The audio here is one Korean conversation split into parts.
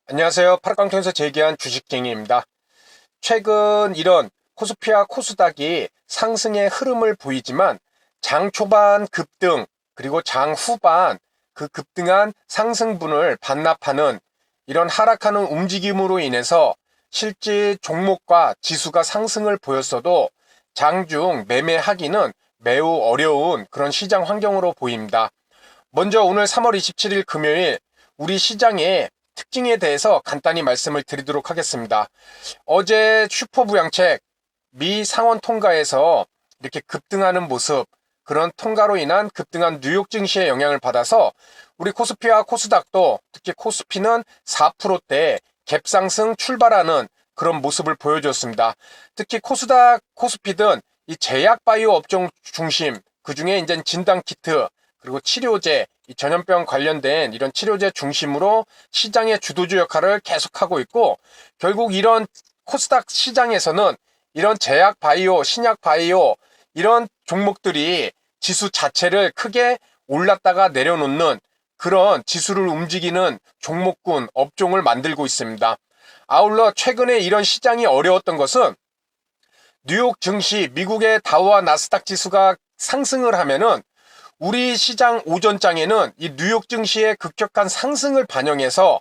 안녕하세요. 파락강통에서 재기한 주식쟁이입니다. 최근 이런 코스피와 코스닥이 상승의 흐름을 보이지만 장 초반 급등 그리고 장 후반 그 급등한 상승분을 반납하는 이런 하락하는 움직임으로 인해서 실제 종목과 지수가 상승을 보였어도 장중 매매하기는 매우 어려운 그런 시장 환경으로 보입니다. 먼저 오늘 3월 27일 금요일 우리 시장의 특징에 대해서 간단히 말씀을 드리도록 하겠습니다. 어제 슈퍼부양책 미 상원 통과에서 이렇게 급등하는 모습, 그런 통과로 인한 급등한 뉴욕 증시의 영향을 받아서 우리 코스피와 코스닥도 특히 코스피는 4%대 갭상승 출발하는 그런 모습을 보여줬습니다. 특히 코스닥, 코스피든 이 제약 바이오 업종 중심, 그 중에 이제 진단키트, 그리고 치료제, 이 전염병 관련된 이런 치료제 중심으로 시장의 주도주 역할을 계속하고 있고, 결국 이런 코스닥 시장에서는 이런 제약 바이오, 신약 바이오 이런 종목들이 지수 자체를 크게 올랐다가 내려놓는 그런 지수를 움직이는 종목군, 업종을 만들고 있습니다. 아울러 최근에 이런 시장이 어려웠던 것은 뉴욕 증시, 미국의 다우와 나스닥 지수가 상승을 하면은 우리 시장 오전장에는 이 뉴욕 증시의 급격한 상승을 반영해서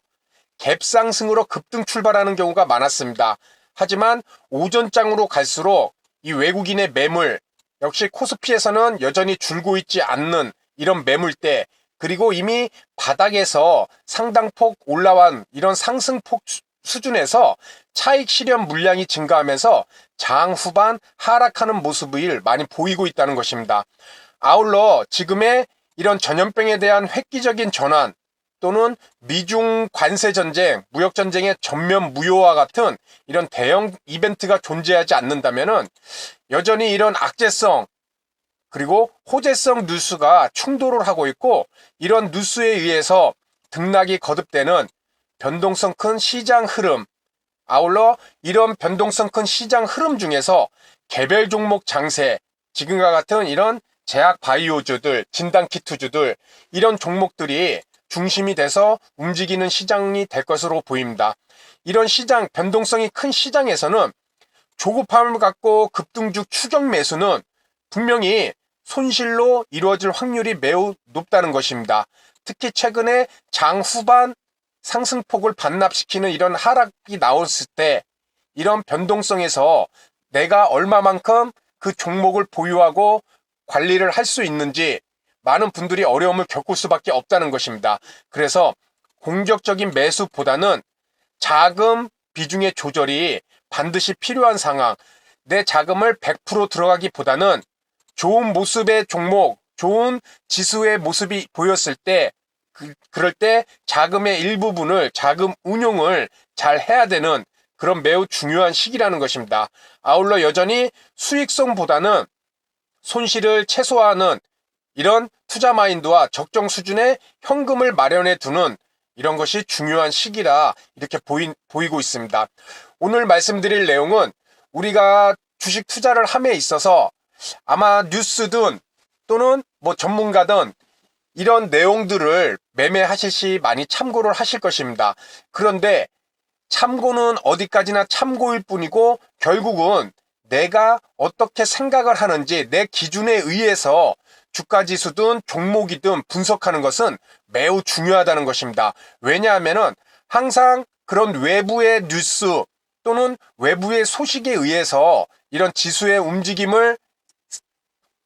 갭상승으로 급등 출발하는 경우가 많았습니다. 하지만 오전장으로 갈수록 이 외국인의 매물, 역시 코스피에서는 여전히 줄고 있지 않는 이런 매물대, 그리고 이미 바닥에서 상당폭 올라온 이런 상승폭 수준에서 차익 실현 물량이 증가하면서 장 후반 하락하는 모습을 많이 보이고 있다는 것입니다. 아울러 지금의 이런 전염병에 대한 획기적인 전환 또는 미중 관세 전쟁, 무역 전쟁의 전면 무효와 같은 이런 대형 이벤트가 존재하지 않는다면은 여전히 이런 악재성 그리고 호재성 뉴스가 충돌을 하고 있고, 이런 뉴스에 의해서 등락이 거듭되는 변동성 큰 시장 흐름, 아울러 이런 변동성 큰 시장 흐름 중에서 개별 종목 장세, 지금과 같은 이런 제약 바이오주들, 진단키트주들, 이런 종목들이 중심이 돼서 움직이는 시장이 될 것으로 보입니다. 이런 시장, 변동성이 큰 시장에서는 조급함을 갖고 급등주 추격 매수는 분명히 손실로 이루어질 확률이 매우 높다는 것입니다. 특히 최근에 장 후반 상승폭을 반납시키는 이런 하락이 나왔을 때 이런 변동성에서 내가 얼마만큼 그 종목을 보유하고 관리를 할 수 있는지 많은 분들이 어려움을 겪을 수밖에 없다는 것입니다. 그래서 공격적인 매수보다는 자금 비중의 조절이 반드시 필요한 상황, 내 자금을 100% 들어가기보다는 좋은 모습의 종목, 좋은 지수의 모습이 보였을 때 그럴 때 자금의 일부분을 자금 운용을 잘 해야 되는 그런 매우 중요한 시기라는 것입니다. 아울러 여전히 수익성보다는 손실을 최소화하는 이런 투자 마인드와 적정 수준의 현금을 마련해 두는 이런 것이 중요한 시기라 이렇게 보이고 있습니다. 오늘 말씀드릴 내용은 우리가 주식 투자를 함에 있어서 아마 뉴스든 또는 뭐 전문가든 이런 내용들을 매매하실 시 많이 참고를 하실 것입니다. 그런데 참고는 어디까지나 참고일 뿐이고 결국은 내가 어떻게 생각을 하는지 내 기준에 의해서 주가지수든 종목이든 분석하는 것은 매우 중요하다는 것입니다. 왜냐하면 항상 그런 외부의 뉴스 또는 외부의 소식에 의해서 이런 지수의 움직임을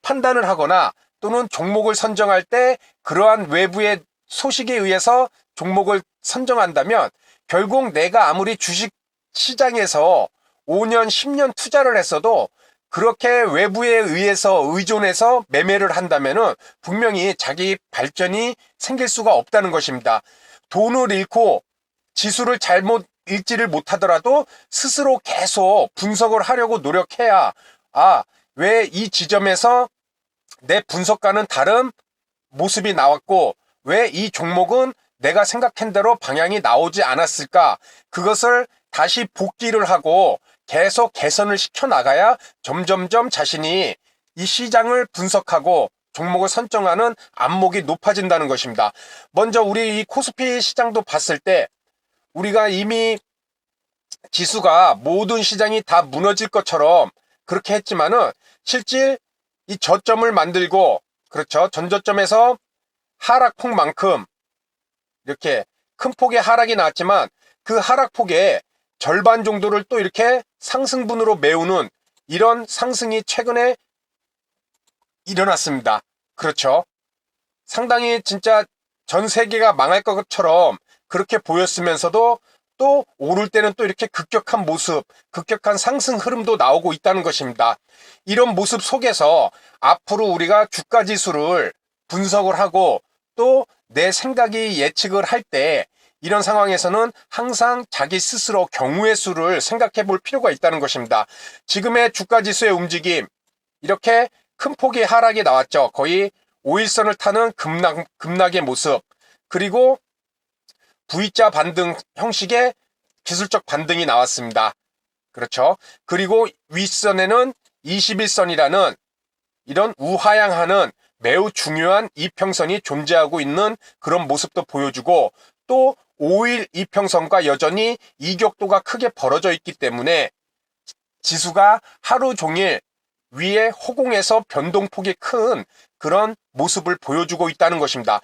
판단을 하거나 또는 종목을 선정할 때 그러한 외부의 소식에 의해서 종목을 선정한다면 결국 내가 아무리 주식 시장에서 5년, 10년 투자를 했어도 그렇게 외부에 의해서 의존해서 매매를 한다면은 분명히 자기 발전이 생길 수가 없다는 것입니다. 돈을 잃고 지수를 잘못 읽지를 못하더라도 스스로 계속 분석을 하려고 노력해야 왜 이 지점에서 내 분석과는 다른 모습이 나왔고 왜 이 종목은 내가 생각한 대로 방향이 나오지 않았을까? 그것을 다시 복기를 하고 계속 개선을 시켜 나가야 점점점 자신이 이 시장을 분석하고 종목을 선정하는 안목이 높아진다는 것입니다. 먼저 우리 이 코스피 시장도 봤을 때 우리가 이미 지수가 모든 시장이 다 무너질 것처럼 그렇게 했지만은 실질 이 저점을 만들고, 그렇죠, 전저점에서 하락폭만큼 이렇게 큰 폭의 하락이 나왔지만 그 하락폭의 절반 정도를 또 이렇게 상승분으로 메우는 이런 상승이 최근에 일어났습니다. 그렇죠. 상당히 진짜 전 세계가 망할 것처럼 그렇게 보였으면서도 또 오를 때는 또 이렇게 급격한 모습, 급격한 상승 흐름도 나오고 있다는 것입니다. 이런 모습 속에서 앞으로 우리가 주가 지수를 분석을 하고 또 내 생각이 예측을 할 때 이런 상황에서는 항상 자기 스스로 경우의 수를 생각해 볼 필요가 있다는 것입니다. 지금의 주가 지수의 움직임, 이렇게 큰 폭의 하락이 나왔죠. 거의 5일선을 타는 급락의 모습, 그리고 V자 반등 형식의 기술적 반등이 나왔습니다. 그렇죠. 그리고 윗선에는 21선이라는 이런 우하향하는 매우 중요한 이평선이 존재하고 있는 그런 모습도 보여주고, 또 5일 이평선과 여전히 이격도가 크게 벌어져 있기 때문에 지수가 하루 종일 위에 허공에서 변동폭이 큰 그런 모습을 보여주고 있다는 것입니다.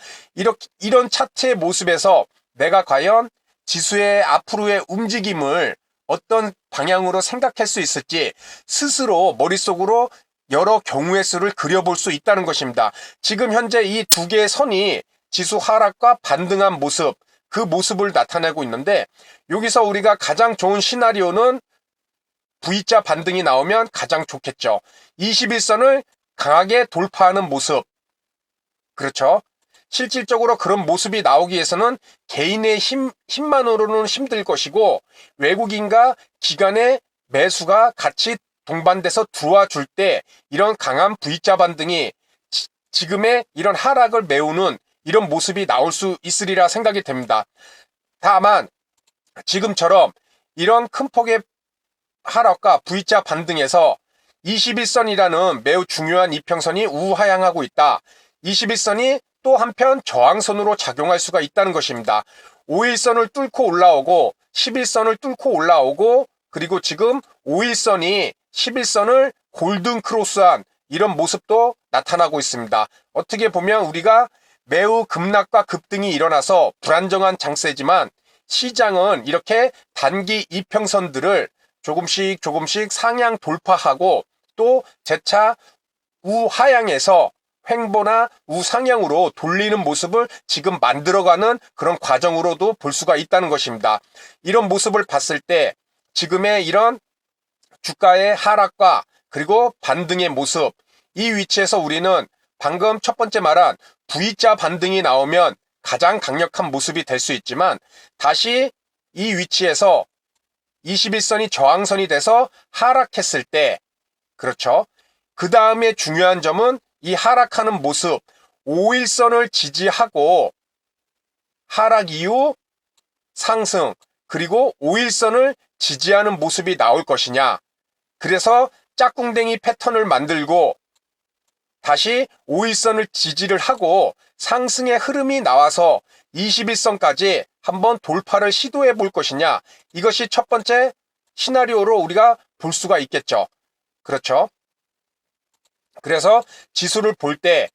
이런 차트의 모습에서 내가 과연 지수의 앞으로의 움직임을 어떤 방향으로 생각할 수 있을지 스스로 머릿속으로 여러 경우의 수를 그려볼 수 있다는 것입니다. 지금 현재 이 두 개의 선이 지수 하락과 반등한 모습, 그 모습을 나타내고 있는데, 여기서 우리가 가장 좋은 시나리오는 V자 반등이 나오면 가장 좋겠죠. 21선을 강하게 돌파하는 모습, 그렇죠. 실질적으로 그런 모습이 나오기 위해서는 개인의 힘만으로는 힘들 것이고, 외국인과 기관의 매수가 같이 동반돼서 들어와 줄 때 이런 강한 V자 반등이 지금의 이런 하락을 메우는 이런 모습이 나올 수 있으리라 생각이 됩니다. 다만 지금처럼 이런 큰 폭의 하락과 V자 반등에서 21선이라는 매우 중요한 이평선이 우하향하고 있다. 21선이 또 한편 저항선으로 작용할 수가 있다는 것입니다. 5일선을 뚫고 올라오고 11선을 뚫고 올라오고, 그리고 지금 5일선이 11선을 골든 크로스한 이런 모습도 나타나고 있습니다. 어떻게 보면 우리가 매우 급락과 급등이 일어나서 불안정한 장세지만 시장은 이렇게 단기 이평선들을 조금씩 상향 돌파하고 또 재차 우하향에서 횡보나 우상향으로 돌리는 모습을 지금 만들어가는 그런 과정으로도 볼 수가 있다는 것입니다. 이런 모습을 봤을 때 지금의 이런 주가의 하락과 그리고 반등의 모습, 이 위치에서 우리는 방금 첫 번째 말한 V자 반등이 나오면 가장 강력한 모습이 될 수 있지만, 다시 이 위치에서 21선이 저항선이 돼서 하락했을 때, 그렇죠, 그 다음에 중요한 점은 이 하락하는 모습, 5일선을 지지하고 하락 이후 상승, 그리고 5일선을 지지하는 모습이 나올 것이냐. 그래서 짝꿍댕이 패턴을 만들고 다시 5일선을 지지를 하고 상승의 흐름이 나와서 21선까지 한번 돌파를 시도해 볼 것이냐. 이것이 첫 번째 시나리오로 우리가 볼 수가 있겠죠. 그렇죠. 그래서 지수를 볼 때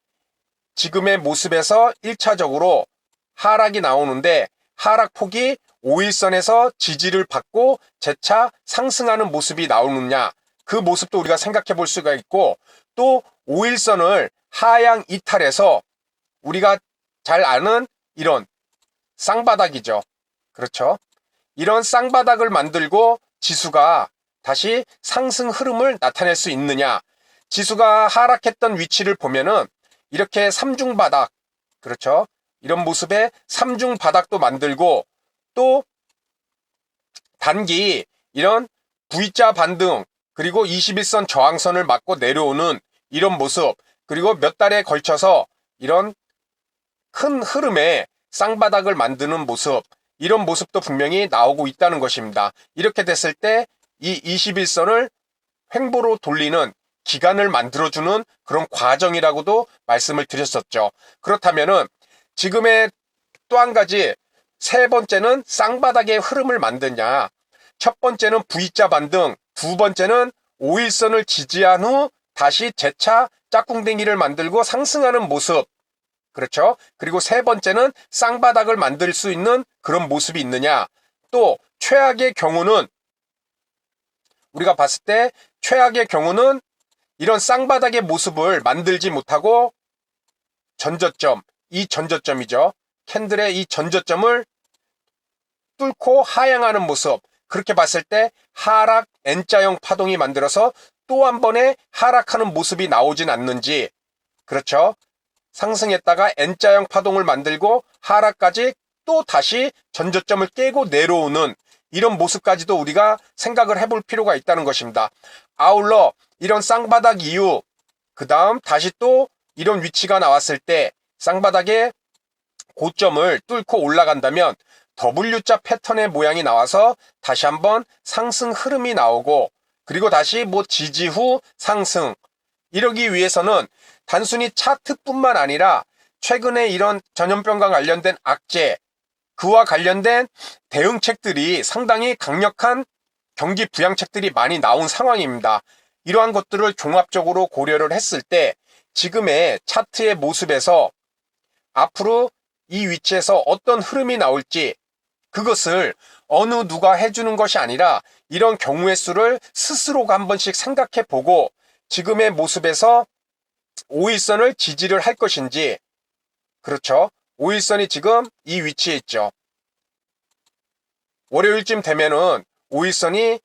지금의 모습에서 1차적으로 하락이 나오는데, 하락폭이 5일선에서 지지를 받고 재차 상승하는 모습이 나오느냐, 그 모습도 우리가 생각해 볼 수가 있고, 또 5일선을 하향 이탈해서 우리가 잘 아는 이런 쌍바닥이죠. 그렇죠. 이런 쌍바닥을 만들고 지수가 다시 상승 흐름을 나타낼 수 있느냐. 지수가 하락했던 위치를 보면은 이렇게 삼중바닥, 그렇죠, 이런 모습의 삼중바닥도 만들고, 또 단기 이런 V자 반등, 그리고 21선 저항선을 맞고 내려오는 이런 모습, 그리고 몇 달에 걸쳐서 이런 큰 흐름의 쌍바닥을 만드는 모습, 이런 모습도 분명히 나오고 있다는 것입니다. 이렇게 됐을 때 이 21선을 횡보로 돌리는 기간을 만들어주는 그런 과정이라고도 말씀을 드렸었죠. 그렇다면은 지금의 또 한 가지 세 번째는 쌍바닥의 흐름을 만드냐. 첫 번째는 V자 반등, 두 번째는 5일선을 지지한 후 다시 재차 짝꿍댕이를 만들고 상승하는 모습. 그렇죠? 그리고 세 번째는 쌍바닥을 만들 수 있는 그런 모습이 있느냐. 또 최악의 경우는 우리가 봤을 때 최악의 경우는 이런 쌍바닥의 모습을 만들지 못하고 전저점, 이 전저점이죠. 캔들의 이 전저점을 뚫고 하향하는 모습. 그렇게 봤을 때 하락 N자형 파동이 만들어서 또 한 번의 하락하는 모습이 나오진 않는지. 그렇죠? 상승했다가 N자형 파동을 만들고 하락까지 또 다시 전저점을 깨고 내려오는 이런 모습까지도 우리가 생각을 해볼 필요가 있다는 것입니다. 아울러 이런 쌍바닥 이후 그 다음 다시 또 이런 위치가 나왔을 때 쌍바닥의 고점을 뚫고 올라간다면 W자 패턴의 모양이 나와서 다시 한번 상승 흐름이 나오고 그리고 다시 지지 후 상승. 이러기 위해서는 단순히 차트뿐만 아니라 최근에 이런 전염병과 관련된 악재, 그와 관련된 대응책들이 상당히 강력한 경기 부양책들이 많이 나온 상황입니다. 이러한 것들을 종합적으로 고려를 했을 때 지금의 차트의 모습에서 앞으로 이 위치에서 어떤 흐름이 나올지 그것을 어느 누가 해주는 것이 아니라 이런 경우의 수를 스스로가 한 번씩 생각해 보고 지금의 모습에서 5일선을 지지를 할 것인지. 그렇죠. 5일선이 지금 이 위치에 있죠. 월요일쯤 되면은 5일선이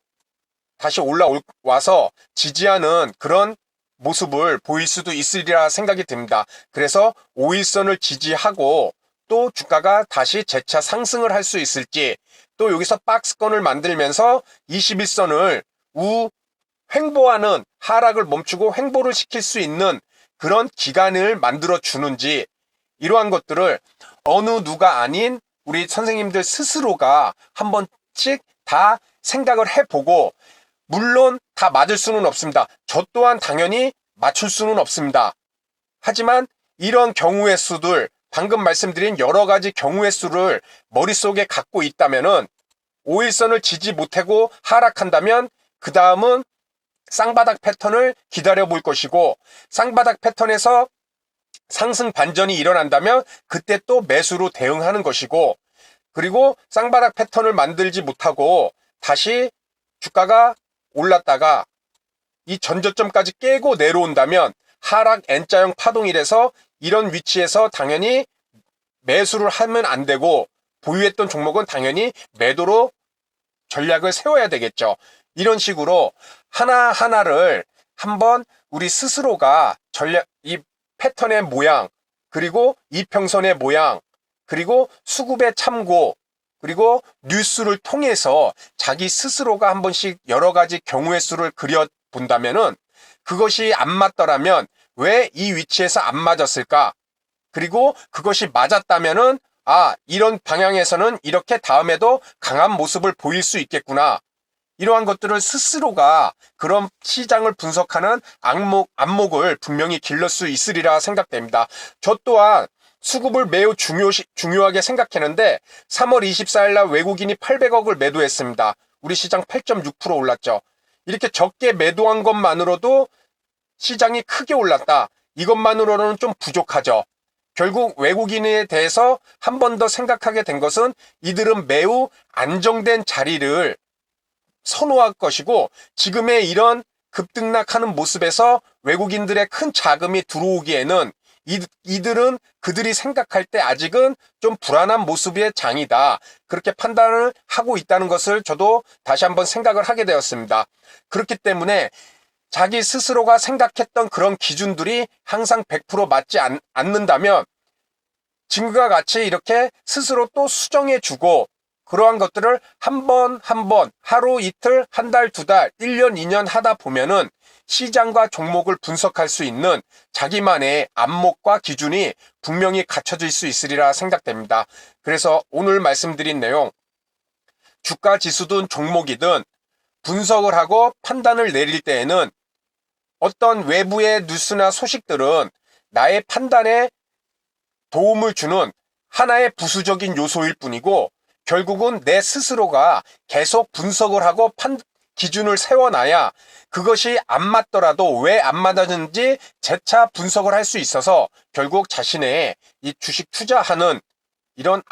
다시 올라와서 지지하는 그런 모습을 보일 수도 있으리라 생각이 듭니다. 그래서 5일선을 지지하고 또 주가가 다시 재차 상승을 할 수 있을지, 또 여기서 박스권을 만들면서 21선을 횡보하는, 하락을 멈추고 횡보를 시킬 수 있는 그런 기간을 만들어 주는지, 이러한 것들을 어느 누가 아닌 우리 선생님들 스스로가 한 번씩 다 생각을 해보고, 물론 다 맞을 수는 없습니다. 저 또한 당연히 맞출 수는 없습니다. 하지만 이런 경우의 수들, 방금 말씀드린 여러 가지 경우의 수를 머릿속에 갖고 있다면은 5일선을 지지 못하고 하락한다면 그 다음은 쌍바닥 패턴을 기다려 볼 것이고, 쌍바닥 패턴에서 상승 반전이 일어난다면 그때 또 매수로 대응하는 것이고, 그리고 쌍바닥 패턴을 만들지 못하고 다시 주가가 올랐다가 이 전저점까지 깨고 내려온다면 하락 N자형 파동이라서 이런 위치에서 당연히 매수를 하면 안 되고 보유했던 종목은 당연히 매도로 전략을 세워야 되겠죠. 이런 식으로 하나하나를 한번 우리 스스로가 이 패턴의 모양, 그리고 이평선의 모양, 그리고 수급의 참고, 그리고 뉴스를 통해서 자기 스스로가 한 번씩 여러 가지 경우의 수를 그려본다면은 그것이 안 맞더라면 왜 이 위치에서 안 맞았을까? 그리고 그것이 맞았다면은 이런 방향에서는 이렇게 다음에도 강한 모습을 보일 수 있겠구나. 이러한 것들을 스스로가 그런 시장을 분석하는 안목을 분명히 길러 수 있으리라 생각됩니다. 저 또한 수급을 매우 중요하게 생각했는데 3월 24일 날 외국인이 800억을 매도했습니다. 우리 시장 8.6% 올랐죠. 이렇게 적게 매도한 것만으로도 시장이 크게 올랐다. 이것만으로는 좀 부족하죠. 결국 외국인에 대해서 한 번 더 생각하게 된 것은 이들은 매우 안정된 자리를 선호할 것이고, 지금의 이런 급등락하는 모습에서 외국인들의 큰 자금이 들어오기에는 이들은 그들이 생각할 때 아직은 좀 불안한 모습의 장이다. 그렇게 판단을 하고 있다는 것을 저도 다시 한번 생각을 하게 되었습니다. 그렇기 때문에 자기 스스로가 생각했던 그런 기준들이 항상 100% 맞지 않는다면 지금과 같이 이렇게 스스로 또 수정해주고, 그러한 것들을 한 번, 하루, 이틀, 한 달, 두 달, 1년, 2년 하다 보면은 시장과 종목을 분석할 수 있는 자기만의 안목과 기준이 분명히 갖춰질 수 있으리라 생각됩니다. 그래서 오늘 말씀드린 내용, 주가 지수든 종목이든 분석을 하고 판단을 내릴 때에는 어떤 외부의 뉴스나 소식들은 나의 판단에 도움을 주는 하나의 부수적인 요소일 뿐이고 결국은 내 스스로가 계속 분석을 하고 기준을 세워놔야 그것이 안 맞더라도 왜 안 맞았는지 재차 분석을 할 수 있어서 결국 자신의 이 주식 투자하는 이런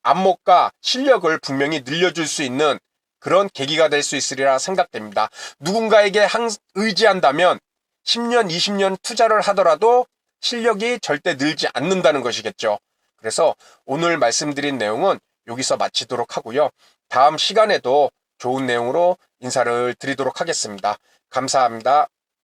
안목과 실력을 분명히 늘려줄 수 있는 그런 계기가 될 수 있으리라 생각됩니다. 누군가에게 의지한다면 10년, 20년 투자를 하더라도 실력이 절대 늘지 않는다는 것이겠죠. 그래서 오늘 말씀드린 내용은 여기서 마치도록 하고요. 다음 시간에도 좋은 내용으로 인사를 드리도록 하겠습니다. 감사합니다.